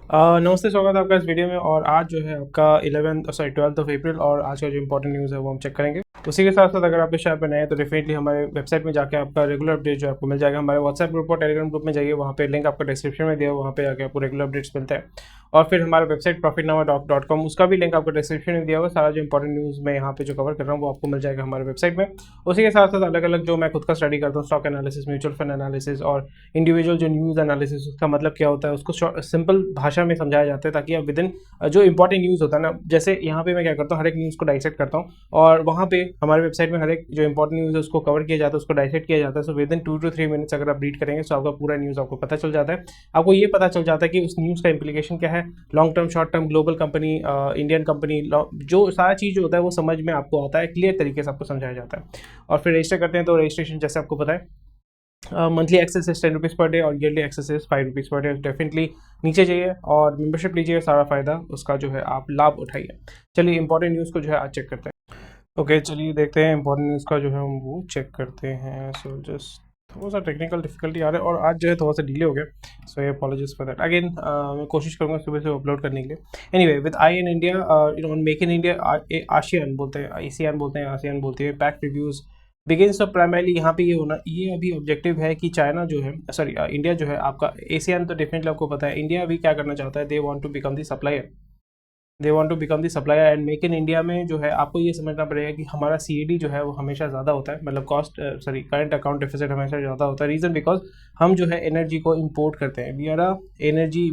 नमस्ते, स्वागत है आपका इस वीडियो में। और आज जो है आपका 12th ऑफ अप्रैल और आज का जो इंपॉर्टेंट न्यूज़ है वो हम चेक करेंगे। उसी के साथ साथ अगर आप इस चैनल पर नए हैं तो डेफिनेटली हमारे वेबसाइट में जाकर आपका रेगुलर अपडेट जो आपको मिल जाएगा। हमारे व्हाट्सएप ग्रुप और टेलीग्राम ग्रुप में जाइए, वहाँ पे लिंक आपको डिस्क्रिप्शन में दिया है, वहाँ पे जाकर आपको रेगुलर अपडेट्स मिलते हैं। और फिर हमारा वेबसाइट profitnama.com, उसका भी लिंक आपको डिस्क्रिप्शन में दिया हुआ है। सारा जो इंपॉर्टेंट न्यूज़ मैं यहाँ पे जो कवर कर रहा हूँ वो आपको मिल जाएगा हमारे वेबसाइट में। उसी के साथ साथ अलग अलग जो मैं खुद का स्टडी करता हूँ, stock analysis, mutual fund analysis और इंडिविजुअल जो न्यूज़ एनालिसिस, उसका मतलब क्या होता है उसको सिंपल भाषा में समझाया जाता है, ताकि आप विद इन जो इंपॉर्टेंट न्यूज़ होता है ना, जैसे यहाँ पे मैं क्या करता हूँ, हर एक न्यूज़ को डाइसेक्ट करता हूँ और वहाँ पे हमारे वेबसाइट में हर एक जो इंपॉर्टेंट न्यूज़ है उसको कवर किया जाता है, उसको डाइसेक्ट किया जाता है। So with in 2 to 3 minutes अगर आप रीड करेंगे तो आपका पूरा न्यूज़ आपको पता चल जाता है। आपको ये पता चल जाता है कि उस न्यूज़ का इम्प्लीकेशन क्या है, long term, short term, global company, Indian company, जो सारा चीज़ जो होता है वो समझ में आपको आता है, क्लियर तरीके से आपको समझाया जाता है। और फिर रजिस्टर करते हैं तो रजिस्ट्रेशन जैसे आपको पता है, monthly access is 10 rupees per day और yearly access is 5 rupees per day. Definitely नीचे जाइए और मेंबरशिप लीजिए, सारा फ़ायदा उसका जो है आप लाभ उठाइए। चलिए इंपॉर्टेंट न्यूज़ को जो है आज चेक करते हैं। ओके, चलिए देखते हैं इंपॉर्टेंट न्यूज़ का जो है हम वो चेक करते हैं। सो जस्ट थोड़ा सा टेक्निकल डिफिकल्टी आ रहा है और आज जो है थोड़ा सा डिले हो गया, सो ये अपॉलॉजिज फॉर दैट। अगेन मैं कोशिश करूँगा सुबह से अपलोड करने के लिए। Anyway, with I in India, make in India, ASEAN बोलते हैं, एशियान बोलते हैं, आसियान बोलते हैं, पैक रिव्यूज़ बिगिंस। तो प्राइमरली यहाँ पे ये अभी ऑब्जेक्टिव है कि चाइना जो है, सॉरी इंडिया जो है आपका, एशियन तो डेफिनेटली आपको पता है, इंडिया अभी क्या करना चाहता है, they want to become the supplier, they want to become the supplier. And make in India में जो है आपको ये समझना पड़ेगा कि हमारा सीएडी जो है वो हमेशा ज़्यादा होता है, मतलब करंट अकाउंट डेफिसिट हमेशा ज़्यादा होता है। रीज़न बिकॉज हम जो है एनर्जी को इंपोर्ट करते हैं, we are a energy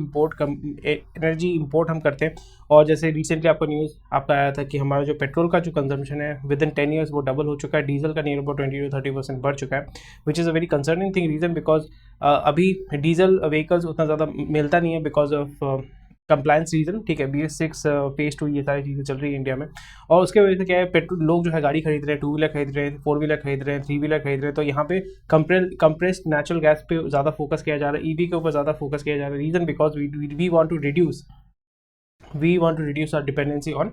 import हम करते हैं। और जैसे रिसेंटली आपका न्यूज़ आपका आया था कि हमारा जो पेट्रोल का जो कंजम्पशन है विद इन 10 ईयर्स वो डबल हो चुका है, डीजल का नियर अबाउट 20 to 30% बढ़ चुका है, which is a very concerning thing. Reason because अभी डीजल व्हीकल्स उतना ज़्यादा मिलता नहीं है बिकॉज ऑफ कंप्लायंस रीजन, ठीक है, BS6 फेज 2 ये सारी चीज़ें चल रही है इंडिया में। और उसके वजह से क्या है, पेट्रोल लोग जो है गाड़ी खरीद रहे हैं, 2 व्हीलर खरीद रहे हैं, 4 व्हीलर खरीद रहे हैं, 3 व्हीलर खरीद रहे हैं। तो यहाँ पे कंप्रेस्ड नेचुरल गैस पे ज़्यादा फोकस किया जा रहा है, ईवी के ऊपर ज़्यादा फोकस किया जा रहा है। Reason because we want to reduce our dependency on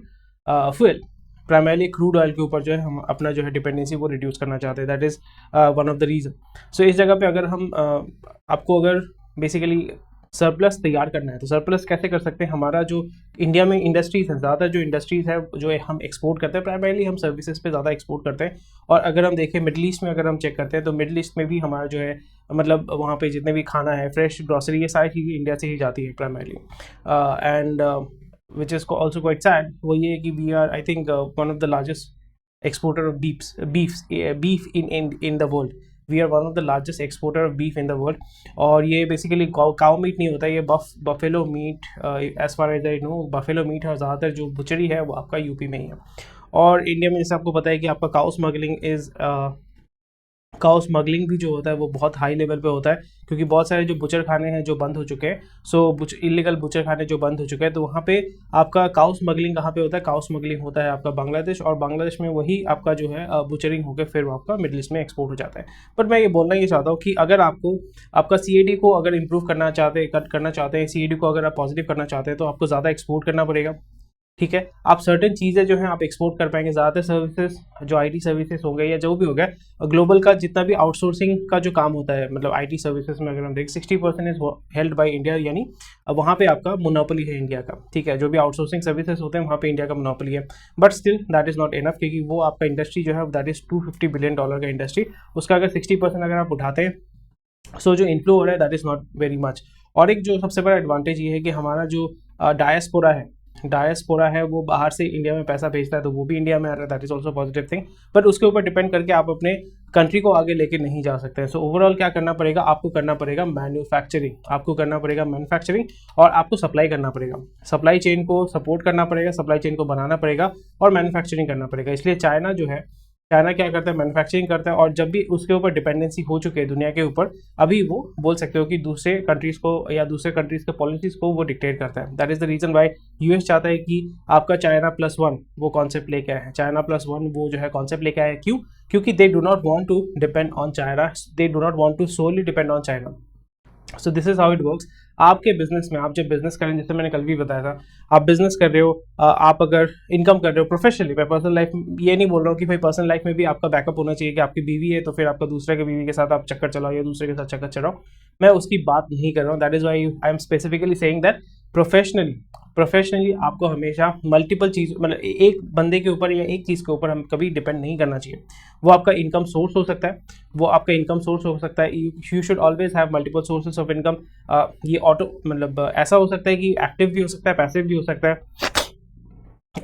fuel, primarily crude oil के ऊपर जो है हम अपना जो है डिपेंडेंसी वो रिड्यूस करना चाहते हैं। That is one of the reason. So इस जगह पे अगर हम आपको अगर बेसिकली सरप्लस तैयार करना है तो सरप्लस कैसे कर सकते हैं। हमारा जो इंडिया में इंडस्ट्रीज़ है, ज़्यादा जो इंडस्ट्रीज़ है जो हम एक्सपोर्ट करते हैं, प्राइमरली हम सर्विसेज पे ज़्यादा एक्सपोर्ट करते हैं। और अगर हम देखें मिडल ईस्ट में, अगर हम चेक करते हैं तो मिडल ईस्ट में भी हमारा जो है, मतलब वहाँ पे जितने भी खाना है, फ्रेश ग्रॉसरी, ये सारी चीज़ें इंडिया से ही जाती है primarily. And which is also quite sad, वो ये है कि we are, I think, one of the largest exporter of beef in the world. We are one of the largest exporter of beef in the world. और ये basically cow meet नहीं होता, ये buffalo meat, as far as I know buffalo meat है। और ज़्यादातर जो बुचरी है वो आपका यूपी में ही है। और इंडिया में जैसे आपको पता है कि आपका काउ स्मगलिंग भी जो होता है वो बहुत हाई लेवल पे होता है, क्योंकि बहुत सारे जो बुचर खाने हैं जो बंद हो चुके हैं, इलीगल बुचर खाने जो बंद हो चुके हैं, तो वहाँ पे आपका काउ स्मगलिंग कहाँ पे होता है, काउ स्मगलिंग होता है आपका बांग्लादेश, और बांग्लादेश में वही आपका जो है बुचरिंग होकर फिर वो आपका मिडिल ईस्ट में एक्सपोर्ट हो जाता है। बट मैं ये बोलना ये चाहता हूँ कि अगर आपको आपका सीएडी को अगर इंप्रूव करना चाहते हैं, सीएडी को अगर आप पॉजिटिव करना चाहते हैं तो आपको ज़्यादा एक्सपोर्ट करना पड़ेगा, ठीक है। आप सर्टेन चीज़ें जो हैं आप एक्सपोर्ट कर पाएंगे। ज़्यादातर सर्विसेज जो आईटी सर्विसेज हो गए या जो भी हो गया, ग्लोबल का जितना भी आउटसोर्सिंग का जो काम होता है, मतलब आईटी सर्विसेज में अगर हम देखें 60% इज हेल्ड बाय इंडिया, यानी वहाँ पे आपका मोनोपोली है इंडिया का, ठीक है। जो भी आउटसोर्सिंग सर्विसेज होते हैं वहाँ पे इंडिया का मोनोपोली है। But still that is not enough, क्योंकि वो आपका इंडस्ट्री जो है दैट इज़ $250 बिलियन का इंडस्ट्री, उसका अगर 60% अगर आप उठाते हैं, सो जो इन्फ्लो हो रहा है that is not very much. और एक जो सबसे बड़ा एडवांटेज ये है कि हमारा जो डायस्पोरा है वो बाहर से इंडिया में पैसा भेजता है, तो वो भी इंडिया में आ रहा है, that is also positive thing. But उसके ऊपर डिपेंड करके आप अपने कंट्री को आगे लेके नहीं जा सकते हैं। सो ओवरऑल क्या करना पड़ेगा, आपको करना पड़ेगा मैन्युफैक्चरिंग, और आपको सप्लाई करना पड़ेगा, सप्लाई चेन को सपोर्ट करना पड़ेगा, सप्लाई चेन को बनाना पड़ेगा और मैन्युफैक्चरिंग करना पड़ेगा। इसलिए चाइना क्या करता है, मैन्युफैक्चरिंग करता है। और जब भी उसके ऊपर डिपेंडेंसी हो चुके हैं दुनिया के ऊपर, अभी वो बोल सकते हो कि दूसरे कंट्रीज़ को या दूसरे कंट्रीज़ के पॉलिसीज़ को वो डिक्टेट करता है। That is the reason why US चाहता है कि आपका China+1 वो कॉन्सेप्ट लेके आए हैं। China+1 वो जो है कॉन्सेप्ट लेके आए हैं, क्योंकि they do not want to depend on China, they do not want to solely depend on China. So this is how it works. आपके बिजनेस में आप जब बिजनेस करें, जैसे मैंने कल भी बताया था, आप बिजनेस कर रहे हो, आप अगर इनकम कर रहे हो प्रोफेशनली, मैं पर्सनल लाइफ ये नहीं बोल रहा हूँ कि भाई पर्सनल लाइफ में भी आपका बैकअप होना चाहिए कि आपकी बीवी है तो फिर आपका दूसरे के बीवी के साथ आप चक्कर चलाओ या दूसरे के साथ चक्कर चलाओ, मैं उसकी बात नहीं कर रहा हूँ। That is why I am specifically saying that professionally आपको हमेशा मल्टीपल चीज़ मतलब एक बंदे के ऊपर या एक चीज़ के ऊपर हम कभी डिपेंड नहीं करना चाहिए। वो आपका इनकम सोर्स हो सकता है, you should always have multiple sources of income. ये ऑटो मतलब ऐसा हो सकता है कि एक्टिव भी हो सकता है, पैसिव भी हो सकता है।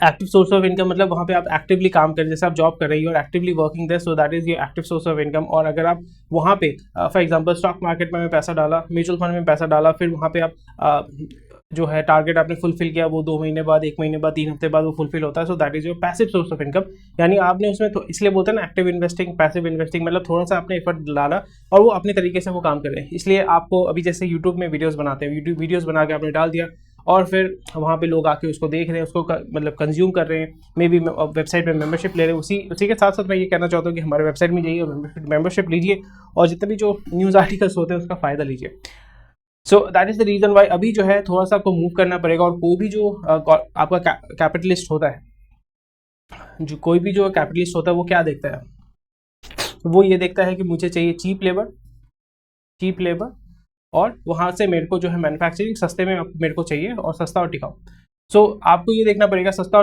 एक्टिव सोर्स ऑफ इनकम मतलब वहाँ पे आप एक्टिवली काम करें, जैसे आप जॉब कर रही हो और actively working there, so that is your active source of income. और अगर आप वहाँ पे फॉर एग्जांपल स्टॉक मार्केट में पैसा डाला, म्यूचुअल फंड में पैसा डाला, फिर वहाँ पे आप जो है टारगेट आपने फुलफिल किया, वो 2 महीने बाद, 1 महीने बाद, 3 हफ्ते बाद वो फुलफिल होता है, सो that is your passive source of income. यानी आपने उसमें इसलिए बोलते हैं ना एक्टिव इन्वेस्टिंग, पैसिव इन्वेस्टिंग, मतलब थोड़ा सा आपने एफर्ट डाला और वो अपने तरीके से वो काम कर रहे हैं। इसलिए आपको अभी जैसे यूट्यूब में वीडियोज़ बनाते हैं, यूट्यूब वीडियोज़ बना के आपने डाल दिया और फिर वहाँ पे लोग आके उसको देख रहे हैं, उसको मतलब कंज्यूम कर रहे हैं, मे बी वेबसाइट पे मेंबरशिप ले रहे हैं। उसी के साथ साथ मैं ये कहना चाहता हूँ कि हमारे वेबसाइट में जाइए, मेंबरशिप लीजिए और जितने भी जो न्यूज़ आर्टिकल्स होते हैं उसका फ़ायदा लीजिए। So that is the reason why अभी जो है थोड़ा सा आपको मूव करना पड़ेगा। और कोई भी जो आपका कैपिटलिस्ट होता है, कोई भी जो कैपिटलिस्ट होता है वो क्या देखता है, वो ये देखता है कि मुझे चाहिए चीप लेबर और वहाँ से मेरे को जो है मैन्युफैक्चरिंग सस्ते में मेरे को चाहिए और सस्ता और टिकाऊ। सो आपको ये देखना पड़ेगा सस्ता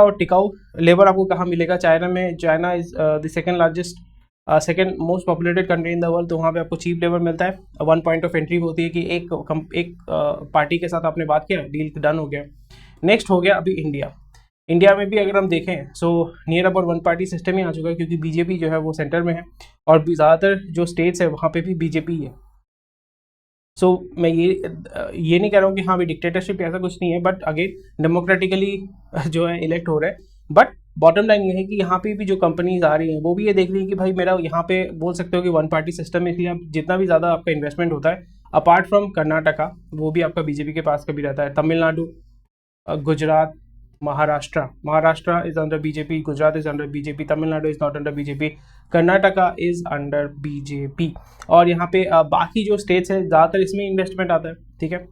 और टिकाऊ लेबर आपको कहाँ मिलेगा। China is the second most populated country in the world, तो वहाँ पे आपको चीप लेबर मिलता है। 1 पॉइंट ऑफ एंट्री होती है कि एक पार्टी के साथ आपने बात किया, डील डन हो गया। नेक्स्ट हो गया अभी इंडिया में भी अगर हम देखें so near about 1 party system ही आ चुका है, क्योंकि बीजेपी जो है वो सेंटर में है और ज़्यादातर जो स्टेट्स है वहाँ पे भी बीजेपी है। सो मैं ये नहीं कह रहा हूँ कि हाँ भी डिक्टेटरशिप ऐसा कुछ नहीं है, बट अगेन डेमोक्रेटिकली जो है इलेक्ट हो रहे हैं। बट बॉटम लाइन ये है कि यहाँ पे भी जो कंपनीज आ रही हैं वो भी ये देख रही है कि भाई मेरा यहाँ पे बोल सकते हो कि 1 पार्टी सिस्टम है, इसलिए आप जितना भी ज़्यादा आपका इन्वेस्टमेंट होता है अपार्ट फ्रॉम कर्नाटका, वो भी आपका बीजेपी के पास कभी रहता है। Tamil Nadu, Gujarat, Maharashtra is under BJP, Gujarat is under BJP, Tamil Nadu is not under BJP, Karnataka is under BJP. और यहाँ पे बाकी जो स्टेट्स है ज़्यादातर इसमें इन्वेस्टमेंट आता है, ठीक है।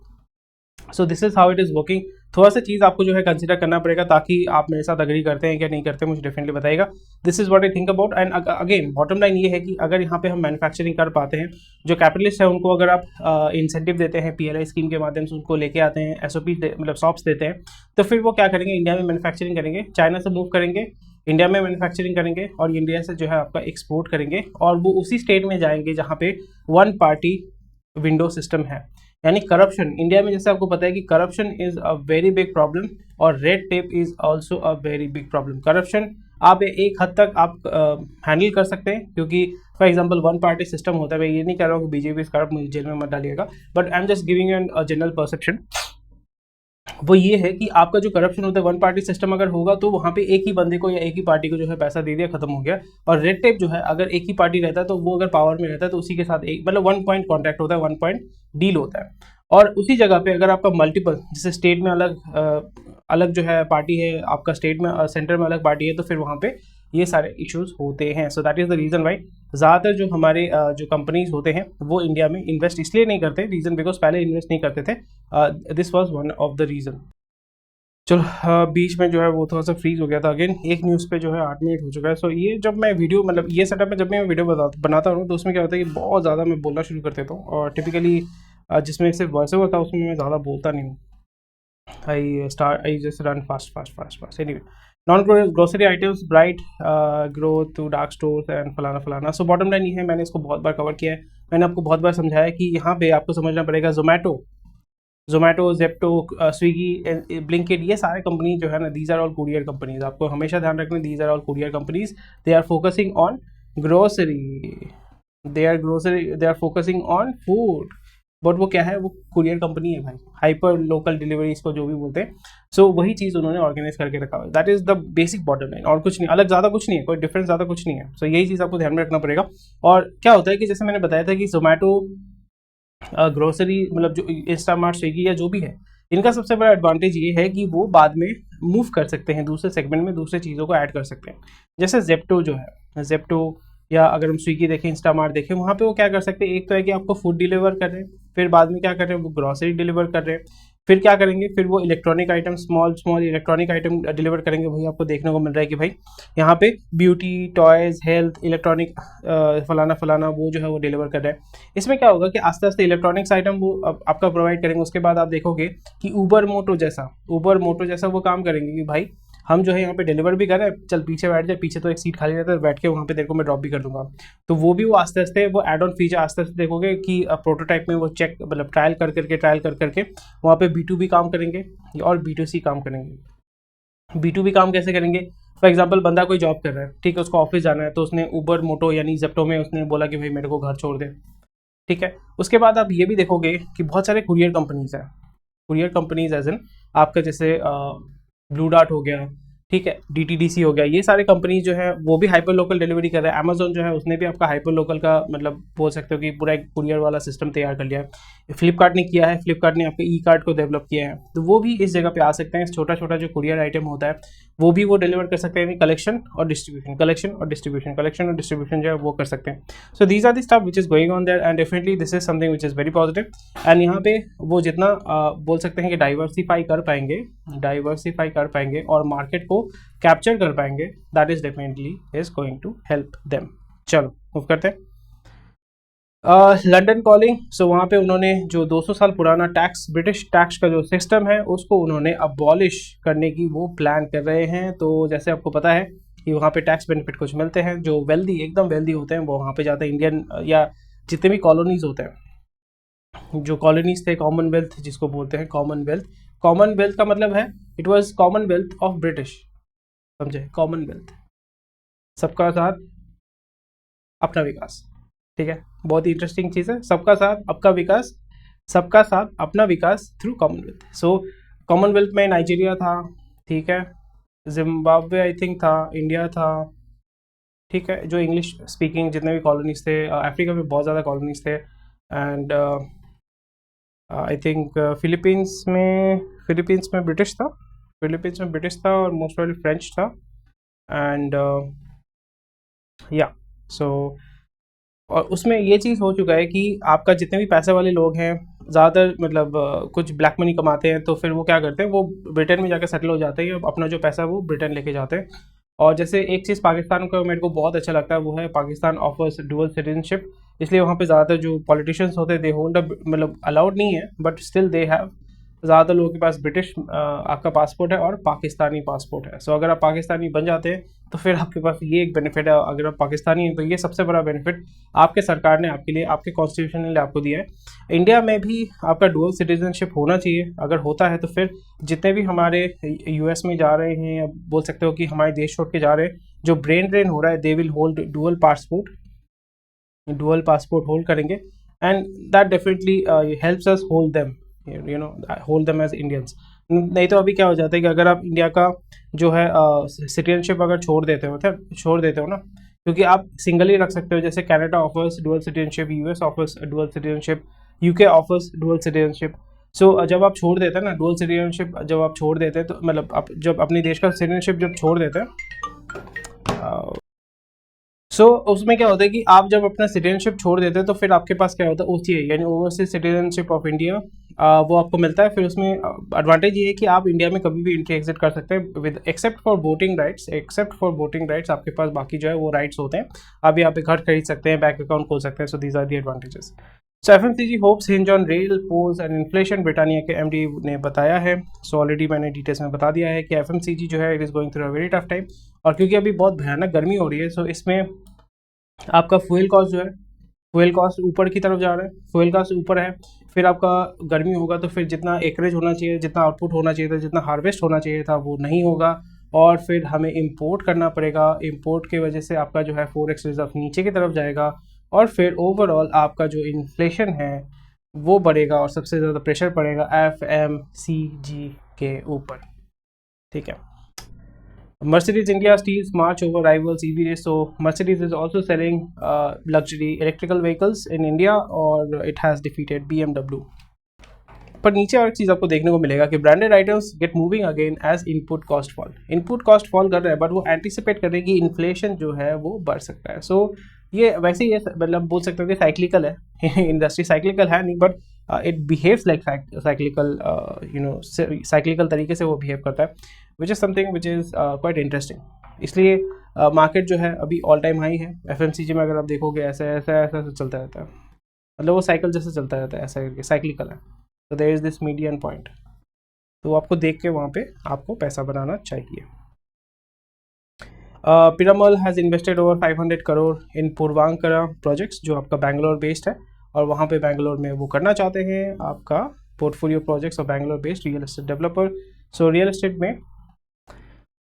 सो this is how it is working. थोड़ा सा चीज़ आपको जो है कंसिडर करना पड़ेगा, ताकि आप मेरे साथ अग्री करते हैं क्या नहीं करते मुझे डेफिनेटली बताइएगा। This is what I think about. And again bottom line ये है कि अगर यहाँ पे हम मैन्युफैक्चरिंग कर पाते हैं, जो कैपिटलिस्ट है उनको अगर आप इंसेंटिव देते हैं, PLI स्कीम के माध्यम से उनको लेके आते हैं, SOP मतलब सॉप्स देते हैं, तो फिर वो क्या करेंगे, इंडिया में मैन्युफैक्चरिंग करेंगे, चाइना से मूव करेंगे, इंडिया में मैन्युफैक्चरिंग करेंगे और इंडिया से जो है आपका एक्सपोर्ट करेंगे। और वो उसी स्टेट में जाएंगे जहाँ पे 1 पार्टी विंडो सिस्टम है। यानी करप्शन इंडिया में, जैसे आपको पता है कि corruption is a very big problem और red tape is also a very big problem. Corruption आप एक हद तक आप हैंडल कर सकते हैं, क्योंकि फॉर एग्जांपल 1 पार्टी सिस्टम होता है। मैं ये नहीं कह रहा हूँ कि बीजेपी इज करप्ट, मुझे जेल में मत डालिएगा, but I am just giving an general perception. वो ये है कि आपका जो करप्शन होता है 1 पार्टी सिस्टम अगर होगा तो वहाँ पे एक ही बंदे को या एक ही पार्टी को जो है पैसा दे दिया, खत्म हो गया। और रेड टेप जो है, अगर एक ही पार्टी रहता है तो वो अगर पावर में रहता है तो उसी के साथ एक मतलब 1 पॉइंट कॉन्ट्रैक्ट होता है, 1 पॉइंट डील होता है। और उसी जगह पे अगर आपका मल्टीपल, जैसे स्टेट में अलग जो है पार्टी है, आपका स्टेट में सेंटर में अलग पार्टी है, तो फिर वहाँ पे ये सारे इश्यूज होते हैं। So that is the reason why ज़्यादातर जो हमारे जो कंपनीज होते हैं वो इंडिया में इन्वेस्ट इसलिए नहीं करते, रीज़न बिकॉज पहले इन्वेस्ट नहीं करते थे। This was one of the reason. चलो बीच में जो है वो थोड़ा सा फ्रीज हो गया था। अगेन एक न्यूज़ पे जो है 8 मिनट हो चुका है। सो ये जब मैं वीडियो मतलब ये सेटअप में जब मैं वीडियो बनाता हूँ तो उसमें क्या होता है कि बहुत ज़्यादा मैं बोलना शुरू कर देता हूँ, और टिपिकली जिसमें सिर्फ वॉइस ओवर था उसमें मैं ज़्यादा बोलता नहीं हूँ। I just run fast anyway. Non grocery items bright growth to dark stores and फलाना। सो बॉटम लाइन ये है, मैंने इसको बहुत बार कवर किया है, मैंने आपको बहुत बार समझाया कि यहाँ पे आपको समझना पड़ेगा जोमेटो, जेप्टो, स्विगी, ब्लिंकिट, ये सारे कंपनी जो है ना, these are all courier companies. आपको हमेशा ध्यान रखना, these are all courier companies. They are focusing on grocery, they are focusing on food, but वो क्या है, वो कुरियर कंपनी है भाई, हाइपर लोकल डिलीवरी इसको जो भी बोलते हैं। सो वही चीज़ उन्होंने ऑर्गेनाइज करके रखा हुआ है। That is the basic bottom line, और कुछ नहीं, अलग ज़्यादा कुछ नहीं है, कोई डिफरेंस ज़्यादा कुछ नहीं है। सो यही चीज़ आपको ध्यान में रखना पड़ेगा। और क्या होता है कि जैसे मैंने बताया था कि जोमेटो, ग्रोसरी मतलब जो इंस्टामार्ट, स्विगी या जो भी है, इनका सबसे बड़ा एडवांटेज ये है कि वो बाद में मूव कर सकते हैं दूसरे सेगमेंट में, दूसरे चीज़ों को ऐड कर सकते हैं। जैसे जेप्टो जो है, जेप्टो या अगर हम स्विगी देखें, इंस्टामार्ट देखें, वहाँ पे वो क्या कर सकते हैं, एक तो है कि आपको फूड डिलीवर कर रहे हैं, फिर बाद में क्या कर रहे हैं, वो ग्रॉसरी डिलीवर कर रहे हैं, फिर क्या करेंगे, फिर वो electronic item, small small electronic item deliver करेंगे। वही आपको देखने को मिल रहा है कि भाई यहाँ पे ब्यूटी, टॉयज, हेल्थ, इलेक्ट्रॉनिक फलाना फलाना वो जो है वो डिलीवर कर रहे हैं। इसमें क्या होगा कि आस्ते आस्ते इलेक्ट्रॉनिक्स आइटम वो आपका प्रोवाइड करेंगे। उसके बाद आप देखोगे कि ऊबर मोटो जैसा वो काम करेंगे कि भाई हम जो है यहाँ पे डिलीवर भी कर रहे हैं, चल पीछे बैठ जाए, पीछे तो एक सीट खाली रहता है, बैठ के वहाँ पे तेरे को मैं ड्रॉप भी कर दूंगा। तो वो भी वो आस्ते आस्ते वो एड ऑन फीचर आस्ते आस्ते देखोगे कि प्रोटोटाइप में वो चेक मतलब ट्रायल कर करके वहाँ पे B2B काम करेंगे और B2C काम करेंगे। B2B काम कैसे करेंगे? फॉर एग्जाम्पल बंदा कोई जॉब कर रहा है, ठीक है, उसको ऑफिस जाना है, तो उसने ऊबर मोटो यानी जेप्टो में उसने बोला कि भाई मेरे को घर छोड़ दे, ठीक है। उसके बाद आप ये भी देखोगे कि बहुत सारे कुरियर कंपनीज हैं, कुरियर कंपनीज एज इन आपका जैसे ब्लू डार्ट हो गया, ठीक है, DTDC हो गया, ये सारे कंपनीज जो है वो भी हाइपर लोकल डिलीवरी कर रहे हैं। अमेजोन जो है उसने भी आपका हाइपर लोकल का मतलब बोल सकते हो कि पूरा एक कुरियर वाला सिस्टम तैयार कर लिया है। फ्लिपकार्ट ने किया है, फ्लिपकार्ट ने आपके E-कार्ट को डेवलप किया है, तो वो भी इस जगह पे आ सकते हैं। छोटा छोटा जो कुरियर आइटम होता है वो भी वो डिलीवर कर सकते हैं, कलेक्शन और डिस्ट्रीब्यूशन जो है वो कर सकते हैं। So these are the stuff which is going on there and definitely this is something which is very positive. And यहाँ पे वो जितना बोल सकते हैं कि डाइवर्सिफाई कर पाएंगे और मार्केट को कैप्चर कर पाएंगे, that is definitely is going to help them. चलो मूव करते हैं। लंदन कॉलिंग, सो वहाँ पे उन्होंने जो 200 साल पुराना टैक्स, ब्रिटिश टैक्स का जो सिस्टम है उसको उन्होंने अबॉलिश करने की वो प्लान कर रहे हैं। तो जैसे आपको पता है कि वहाँ पे टैक्स बेनिफिट कुछ मिलते हैं, जो वेल्दी एकदम वेल्दी होते हैं वो वहाँ पे जाते हैं। इंडियन या जितने भी कॉलोनीज होते हैं, जो कॉलोनीज थे, कॉमनवेल्थ जिसको बोलते हैं, कॉमनवेल्थ का मतलब है it was Commonwealth of British, समझे, कॉमनवेल्थ, सबका साथ अपना विकास, ठीक है, बहुत ही इंटरेस्टिंग चीज़ है, सबका साथ आपका विकास, सबका साथ अपना विकास थ्रू कॉमनवेल्थ। सो कॉमनवेल्थ में नाइजीरिया था, ठीक है, जिम्बाब्वे आई थिंक था, इंडिया था, ठीक है, जो इंग्लिश स्पीकिंग जितने भी कॉलोनीज थे, अफ्रीका में बहुत ज़्यादा कॉलोनीज थे, एंड आई थिंक फिलीपींस में ब्रिटिश था और मोस्ट प्रॉब्ली फ्रेंच था, एंड या सो और उसमें ये चीज़ हो चुका है कि आपका जितने भी पैसे वाले लोग हैं ज़्यादातर मतलब कुछ ब्लैक मनी कमाते हैं, तो फिर वो क्या करते हैं, वो ब्रिटेन में जाकर सेटल हो जाते हैं, अपना जो पैसा वो ब्रिटेन लेके जाते हैं। और जैसे एक चीज़ पाकिस्तान का मेरे को बहुत अच्छा लगता है वो है पाकिस्तान ऑफर्स डुअल सिटीजनशिप, इसलिए वहाँ पे ज़्यादातर जो पॉलिटिशियंस होते हैं दे होल्ड मतलब अलाउड नहीं है बट स्टिल दे हैव, ज़्यादातर लोगों के पास ब्रिटिश आपका पासपोर्ट है और पाकिस्तानी पासपोर्ट है। सो अगर आप पाकिस्तानी बन जाते हैं तो फिर आपके पास ये एक बेनिफिट है, अगर आप पाकिस्तानी हैं तो ये सबसे बड़ा बेनिफिट आपके सरकार ने आपके लिए, आपके कॉन्स्टिट्यूशन ने आपको दिया है। इंडिया में भी आपका डुअल सिटीजनशिप होना चाहिए, अगर होता है तो फिर जितने भी हमारे US में जा रहे हैं, या बोल सकते हो कि हमारे देश छोड़ के जा रहे हैं, जो ब्रेन ड्रेन हो रहा है, they will hold dual passport hold करेंगे, and that definitely helps us hold them, hold them as Indians. नहीं तो अभी क्या हो जाता है कि अगर आप इंडिया का जो है सिटीजनशिप अगर छोड़ देते हो ना, क्योंकि आप सिंगल ही रख सकते हो, जैसे Canada offers dual citizenship, US offers dual citizenship, UK offers dual citizenship. So जब आप छोड़ देते हैं ना डुअल सिटीजनशिप, जब आप छोड़ देते हैं तो मतलब आप जब अपने देश का सिटीजनशिप जब छोड़ देते हैं, सो उसमें क्या होता है कि आप जब अपना सिटीजनशिप छोड़ देते हैं तो फिर आपके पास क्या होता है, OCI यानी ओवरसीज सिटीजनशिप ऑफ इंडिया, वो आपको मिलता है। फिर उसमें एडवांटेज ये है कि आप इंडिया में कभी भी एंट्री एग्जिट कर सकते हैं with except for voting rights आपके पास बाकी जो है वो राइट्स होते हैं। आप यहाँ पे घर खरीद सकते हैं, बैंक अकाउंट खोल सकते हैं। So these are the advantages. So FMCG hopes hinge on rate pause and inflation, Britannia के MD ने बताया है। सो ऑलरेडी मैंने डिटेल्स में बता दिया है कि FMCG जो है it is going through a very tough time, और क्योंकि अभी बहुत भयानक गर्मी हो रही है, सो इसमें आपका फ्यूल कॉस्ट जो है, फ्यूल कॉस्ट ऊपर की तरफ जा रहा है, फ्यूल कॉस्ट ऊपर है, फिर आपका गर्मी होगा तो फिर जितना एकरेज होना चाहिए, जितना आउटपुट होना चाहिए था, जितना हार्वेस्ट होना चाहिए था वो नहीं होगा, और फिर हमें इंपोर्ट करना पड़ेगा। इंपोर्ट की वजह से आपका जो है फॉरेक्स रिजर्व नीचे की तरफ जाएगा, और फिर ओवरऑल आपका जो इन्फ्लेशन है वो बढ़ेगा, और सबसे ज़्यादा प्रेशर पड़ेगा FMCG के ऊपर, ठीक है। Mercedes India steals March over rivals EV race. So Mercedes is also selling luxury electrical vehicles in India, और it has defeated BMW. पर नीचे और एक चीज़ आपको देखने को मिलेगा कि branded items get moving again as input cost fall कर रहा है, बट वो एंटिसिपेट कर रहे हैं कि इन्फ्लेशन जो है वो बढ़ सकता है। सो ये वैसे ही मतलब बोल सकते हो कि साइक्लिकल है इंडस्ट्री साइक्लिकल है नहीं, but it behaves like cyclical, cyclical तरीके से वो बिहेव करता है, which is something which is quite interesting. इसलिए मार्केट जो है अभी ऑल टाइम हाई है। FMCG में अगर आप देखोगे ऐसा ऐसा ऐसा ऐसा चलता रहता है, मतलब वो साइकिल जैसे चलता रहता है, ऐसा करके साइक्लिकल है। तो there is this median point, तो आपको देख के वहाँ पे आपको पैसा बनाना चाहिए। Piramal has invested over 500 crore in Puravankara projects, जो आपका बैंगलोर बेस्ड है, और वहाँ पे बैंगलोर में वो करना चाहते हैं आपका पोर्टफोलियो प्रोजेक्ट्स और Bangalore based real estate developer. So real estate में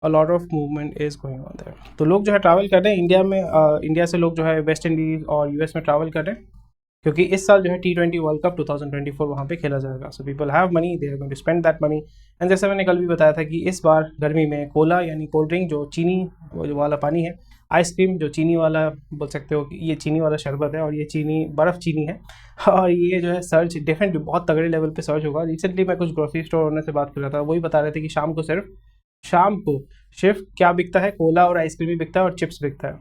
a lot of movement is going on there. तो लोग जो है ट्रैवल कर रहे हैं इंडिया में, इंडिया से लोग जो है वेस्ट इंडीज़ और US में ट्रैवल कर रहे हैं, क्योंकि इस साल जो है T20 वर्ल्ड कप 2024 वहाँ पे खेला जाएगा। So people have money, they are going to spend that money. And जैसे मैंने कल भी बताया था कि इस बार गर्मी में कोला यानी कोल्ड ड्रिंक, जो चीनी वाला पानी है, आइसक्रीम जो चीनी वाला बोल सकते हो कि ये चीनी वाला शरबत है, और ये चीनी बर्फ़ चीनी है, और ये जो है सर्च डेफिनेटली बहुत तगड़े लेवल पे सर्च होगा। रिसेंटली मैं कुछ ग्रोसरी स्टोर ओनर से बात कर रहा था, वही बता रहे थे कि शाम को सिर्फ क्या बिकता है, कोला और आइसक्रीम ही बिकता है, और चिप्स बिकता है,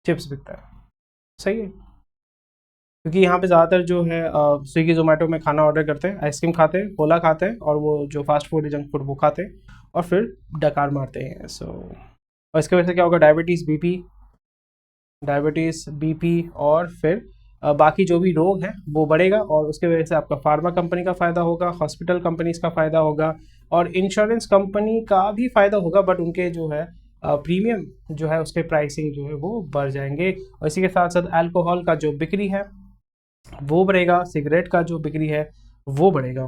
चिप्स बिकता है। सही है, क्योंकि यहाँ पे ज़्यादातर जो है स्विगी जोमेटो में खाना ऑर्डर करते हैं, आइसक्रीम खाते हैं, कोला खाते हैं, और वो जो फास्ट फूड जंक फूड वो खाते हैं, और फिर डकार मारते हैं। सो और इसकी वजह से क्या होगा, डायबिटीज़ बीपी और फिर बाकी जो भी रोग हैं वो बढ़ेगा, और उसके वजह से आपका फार्मा कंपनी का फ़ायदा होगा, हॉस्पिटल कंपनीज का फ़ायदा होगा, और इंश्योरेंस कंपनी का भी फ़ायदा होगा, बट उनके जो है प्रीमियम जो है उसके प्राइसिंग जो है वो बढ़ जाएंगे। और इसी के साथ साथ अल्कोहल का जो बिक्री है वो बढ़ेगा, सिगरेट का जो बिक्री है वो बढ़ेगा।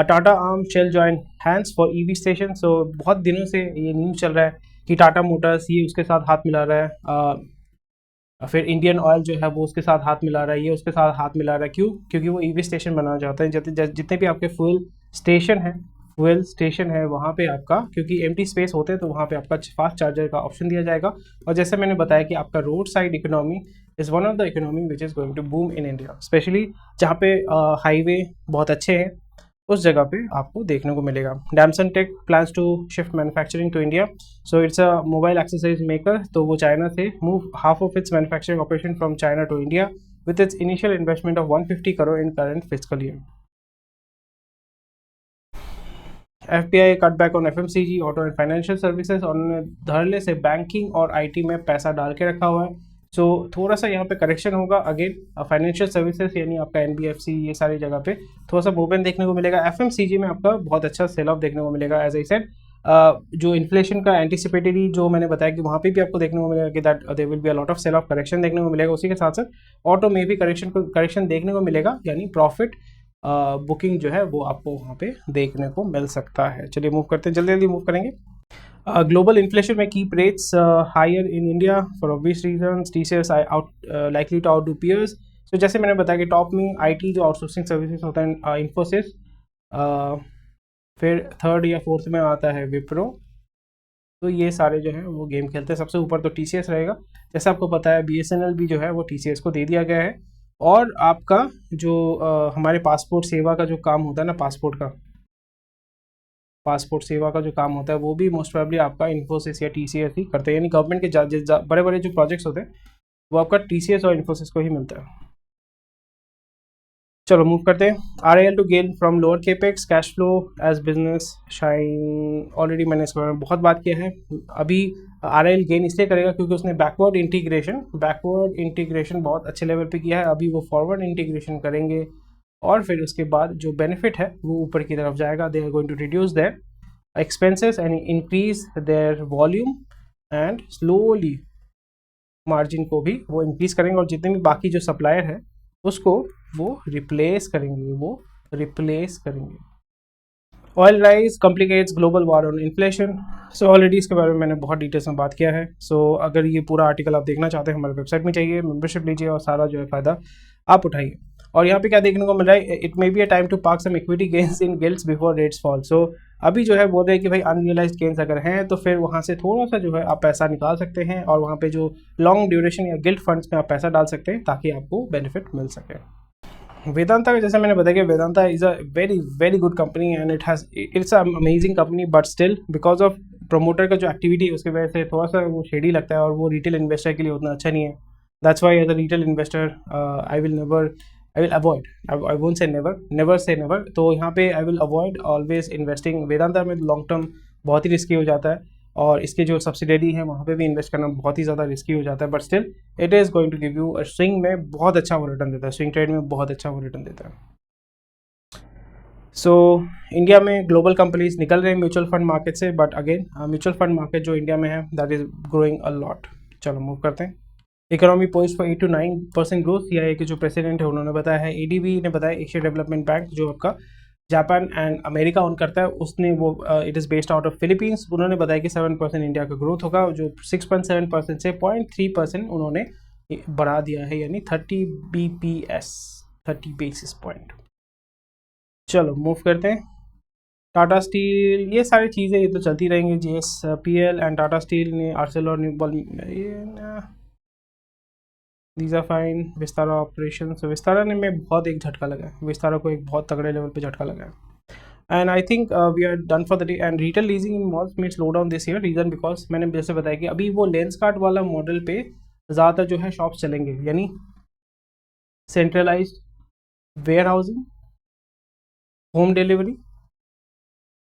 Tata arm Shell join hands for EV station. So बहुत दिनों से ये न्यूज़ चल रहा है कि टाटा मोटर्स ये उसके साथ हाथ मिला रहा है, फिर इंडियन ऑयल जो है वो उसके साथ हाथ मिला रहा है, ये उसके साथ हाथ मिला रहा है। क्यों? क्योंकि वो EV स्टेशन बनाना चाहते हैं। जितने भी आपके फ्यूल स्टेशन है वहाँ पे आपका, क्योंकि एम्प्टी स्पेस होते हैं तो वहाँ पे आपका फास्ट चार्जर का ऑप्शन दिया जाएगा। और जैसे मैंने बताया कि आपका road side economy is one of the economy which is going to boom in India, especially जहाँ पे हाईवे बहुत अच्छे हैं, उस जगह पे आपको देखने को मिलेगा। Damson tech plans to shift manufacturing to India. So it's a mobile accessories maker, तो वो चाइना से move half of its manufacturing operation from China to India with its initial investment of 150 crore in current physical year. FPI cut back on FMCG, auto and financial services, और उन्होंने धड़ल्ले से banking और IT में पैसा डाल के रखा हुआ है। सो थोड़ा सा यहाँ पे करेक्शन होगा अगेन, फाइनेंशियल सर्विसेज यानी आपका NBFC, ये सारी जगह पे थोड़ा सा मूवमेंट देखने को मिलेगा। FMCG में आपका बहुत अच्छा सेल ऑफ देखने को मिलेगा। एज आई सेड, जो इन्फ्लेशन का एंटिसिपेटरी जो मैंने बताया कि वहाँ पे भी आपको देखने को मिलेगा कि that there will be a lot of sell off correction देखने को मिलेगा। उसी के साथ साथ ऑटो में भी करेक्शन देखने को मिलेगा, यानी प्रॉफिट बुकिंग जो है वो आपको वहाँ पे देखने को मिल सकता है। चलिए मूव करते हैं, जल्दी जल्दी मूव करेंगे। Global inflation may keep rates higher in India for obvious reason, TCS likely to outdo peers. तो जैसे मैंने बताया कि टॉप में IT जो आउटसोर्सिंग सर्विसेज होता है इन्फोसिस, फिर थर्ड या फोर्थ में आता है विप्रो। तो ये सारे जो है वो गेम खेलते हैं। सबसे ऊपर तो TCS रहेगा, जैसे आपको पता है BSNL भी जो है वो TCS को दे दिया गया है। और आपका जो हमारे पासपोर्ट सेवा का जो काम होता है ना, पासपोर्ट सेवा का जो काम होता है वो भी मोस्ट प्रोबेबली आपका इन्फोसिस या TCS ही करते हैं, यानी गवर्नमेंट के बड़े बड़े जो प्रोजेक्ट्स होते हैं वो आपका TCS और इन्फोसिस को ही मिलता है। चलो मूव करते हैं। RIL to gain from lower capex, cash flow as business shine, already मैंने इसके बारे में बहुत बात किया है। अभी RIL गेन इसलिए करेगा क्योंकि उसने बैकवर्ड इंटीग्रेशन बहुत अच्छे लेवल पे किया है। अभी वो फॉरवर्ड इंटीग्रेशन करेंगे, और फिर उसके बाद जो बेनिफिट है वो ऊपर की तरफ जाएगा। They are going to reduce their expenses and increase their volume, and slowly margin को भी वो इंक्रीज करेंगे, और जितने भी बाकी जो सप्लायर है उसको वो रिप्लेस करेंगे। Oil rise complicates global war on inflation. So already इसके बारे में मैंने बहुत डिटेल्स में बात किया है। सो अगर ये पूरा आर्टिकल आप देखना चाहते हैं हमारे वेबसाइट में चाहिए, मेंबरशिप लीजिए और सारा जो है फ़ायदा आप उठाइए। और यहाँ पे क्या देखने को मिल रहा है, it may be a time to park some equity gains in gilts before rates fall. So अभी जो है बोल रहे हैं कि भाई अनरियलाइज्ड गेन्स अगर हैं तो फिर वहाँ से थोड़ा सा जो है आप पैसा निकाल सकते हैं, और वहाँ पे जो लॉन्ग ड्यूरेशन या गिल्ट फंड्स में आप पैसा डाल सकते हैं ताकि आपको बेनिफिट मिल सके। वेदांता, जैसे मैंने बताया कि Vedanta is a very very good company, and it's amazing company, but still because of promoter का जो एक्टिविटी है उसकी वजह से थोड़ा सा वो शेडी लगता है, और वो रिटेल इन्वेस्टर के लिए उतना अच्छा नहीं है। That's why as a retail investor I will never I will avoid, I won't say never, never say never, तो यहाँ पे I will avoid always investing Vedanta में। लॉन्ग टर्म बहुत ही रिस्की हो जाता है, और इसके जो सब्सिडरी है वहाँ पे भी इन्वेस्ट करना बहुत ही ज़्यादा रिस्की हो जाता है, but still it is going to give you swing में बहुत अच्छा वो रिटर्न देता है, स्विंग ट्रेड में बहुत अच्छा वो रिटर्न देता है। सो इंडिया में ग्लोबल कंपनीज निकल रहे हैं म्यूचुअल फंड मार्केट से, but again mutual fund market जो इंडिया में है that is growing a lot. चलो मूव करते हैं। Economy पोइज for 8 to 9% growth, CII के जो प्रेसिडेंट है उन्होंने बताया है। एडीबी ने बताया, एशिया डेवलपमेंट बैंक जो आपका जापान एंड अमेरिका ओन करता है, उसने वो it is based out of Philippines, उन्होंने बताया कि 7% इंडिया का ग्रोथ होगा, जो 6.7% से 0.3% उन्होंने बढ़ा दिया है, यानी 30 BPS, 30 बेसिस पॉइंट। चलो मूव करते हैं। टाटा स्टील, ये सारी चीज़ें ये तो चलती रहेंगी। JSPL एंड टाटा स्टील ने ArcelorMittal, these are fine. Vistara operation, Vistara ने में बहुत एक झटका लगा है, विस्तारा को एक बहुत तगड़े लेवल पे झटका लगा है। And I think we are done for the day. And retail leasing in malls में slow down this year, reason because मैंने जैसे बताया कि अभी वो लेंस कार्ट वाला मॉडल पे ज़्यादातर जो है शॉप्स चलेंगे, यानी centralised warehousing, home delivery,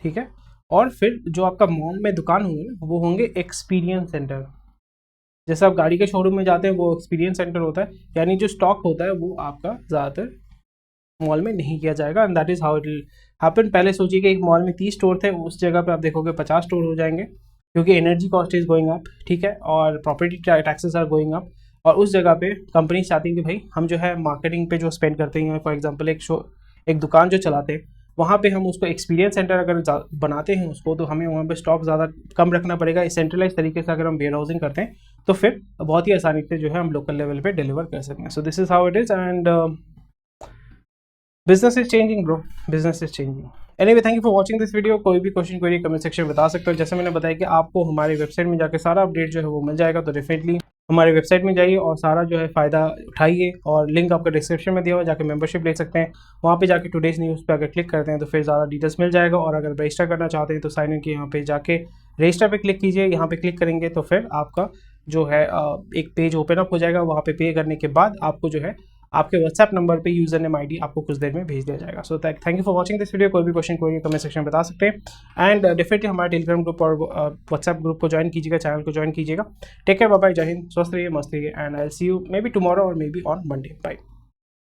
ठीक है। और फिर जो आपका मॉल में दुकान होंगे वो होंगे एक्सपीरियंस सेंटर। जैसे आप गाड़ी के शोरूम में जाते हैं वो एक्सपीरियंस सेंटर होता है, यानी जो स्टॉक होता है वो आपका ज़्यादातर मॉल में नहीं किया जाएगा, and that is how it will happen. पहले सोचिए कि एक मॉल में 30 स्टोर थे, उस जगह पे आप देखोगे 50 स्टोर हो जाएंगे, क्योंकि energy cost is going up, ठीक है, और property taxes are going up. और उस जगह पे कंपनी चाहती है कि भाई हम जो है मार्केटिंग पे जो स्पेंड करते हैं, फॉर एग्जांपल एक दुकान जो चलाते हैं वहाँ पे हम उसको एक्सपीरियंस सेंटर अगर बनाते हैं उसको, तो हमें वहाँ पे स्टॉक ज़्यादा कम रखना पड़ेगा। इस सेंट्रलाइज तरीके से अगर हम वेयर हाउसिंग करते हैं तो फिर बहुत ही आसानी से जो है हम लोकल लेवल पे डिलीवर कर सकते हैं। So this is how it is, and business is changing bro, business is changing. Anyway, thank you for watching this video. कोई भी क्वेश्चन क्वेरी कमेंट सेक्शन में बता सकते हो। जैसे मैंने बताया कि आपको हमारे वेबसाइट में जाकर सारा अपडेट जो है वो मिल जाएगा, तो डेफिनेटली हमारे वेबसाइट में जाइए और सारा जो है फ़ायदा उठाइए, और लिंक आपका डिस्क्रिप्शन में दिया हुआ, जाकर मेंबरशिप ले सकते हैं। वहाँ पे जाके टुडेज न्यूज़ पे अगर क्लिक करते हैं तो फिर ज़्यादा डिटेल्स मिल जाएगा, और अगर रजिस्टर करना चाहते हैं तो साइन इन की यहाँ पे जाके रजिस्टर पे क्लिक कीजिए। यहाँ पे क्लिक करेंगे तो फिर आपका जो है एक पेज ओपन अप हो जाएगा। वहाँ पे पे करने के बाद आपको जो है आपके व्हाट्सएप नंबर पे यूजर नेम ID आपको कुछ देर में भेज दिया जाएगा। So thank you for watching this video. कोई भी क्वेश्चन कोई कमेंट सेक्शन में बता सकते हैं, एंड डेफिनेटली हमारे टेलीग्राम ग्रुप और व्हाट्सएप ग्रुप को ज्वाइन कीजिएगा, चैनल को ज्वाइन कीजिएगा। टेक केयर, बाय बाय, जय हिंद, स्वस्थ रहिए, मस्त रहिए, and I will see you maybe tomorrow और maybe on Monday. Bye.